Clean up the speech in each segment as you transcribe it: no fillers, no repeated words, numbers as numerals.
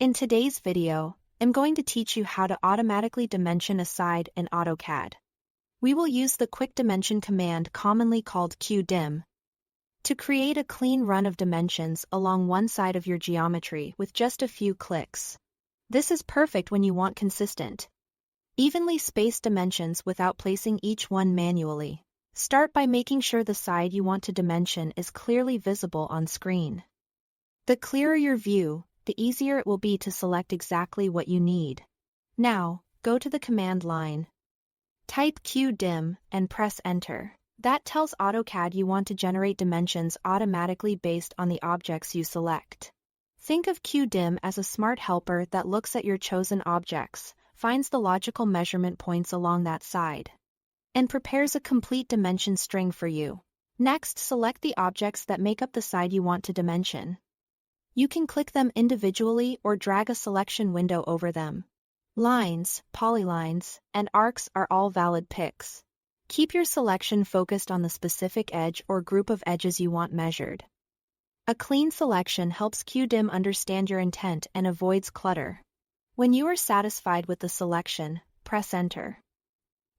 In today's video, I'm going to teach you how to automatically dimension a side in AutoCAD. We will use the quick dimension command commonly called QDim to create a clean run of dimensions along one side of your geometry with just a few clicks. This is perfect when you want consistent, evenly spaced dimensions without placing each one manually. Start by making sure the side you want to dimension is clearly visible on screen. The clearer your view, the easier it will be to select exactly what you need. Now, go to the command line. Type QDim and press Enter. That tells AutoCAD you want to generate dimensions automatically based on the objects you select. Think of QDim as a smart helper that looks at your chosen objects, finds the logical measurement points along that side, and prepares a complete dimension string for you. Next, select the objects that make up the side you want to dimension. You can click them individually or drag a selection window over them. Lines, polylines, and arcs are all valid picks. Keep your selection focused on the specific edge or group of edges you want measured. A clean selection helps QDim understand your intent and avoids clutter. When you are satisfied with the selection, press Enter.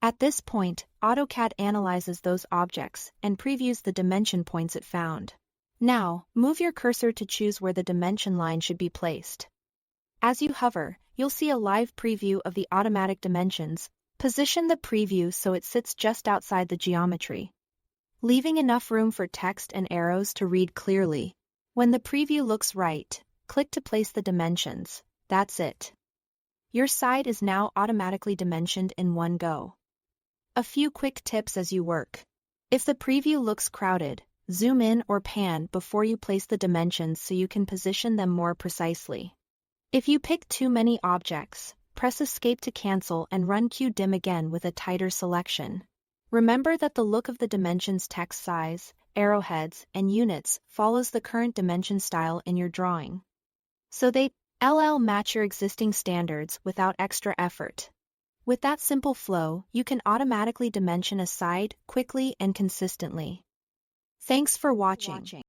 At this point, AutoCAD analyzes those objects and previews the dimension points it found. Now, move your cursor to choose where the dimension line should be placed. As you hover, you'll see a live preview of the automatic dimensions. Position the preview so it sits just outside the geometry, leaving enough room for text and arrows to read clearly. When the preview looks right, click to place the dimensions. That's it. Your side is now automatically dimensioned in one go. A few quick tips as you work. If the preview looks crowded, zoom in or pan before you place the dimensions so you can position them more precisely. If you pick too many objects, press Escape to cancel and run QDim again with a tighter selection. Remember that the look of the dimensions text size, arrowheads, and units follows the current dimension style in your drawing, so they match your existing standards without extra effort. With that simple flow, you can automatically dimension a side quickly and consistently. Thanks for watching.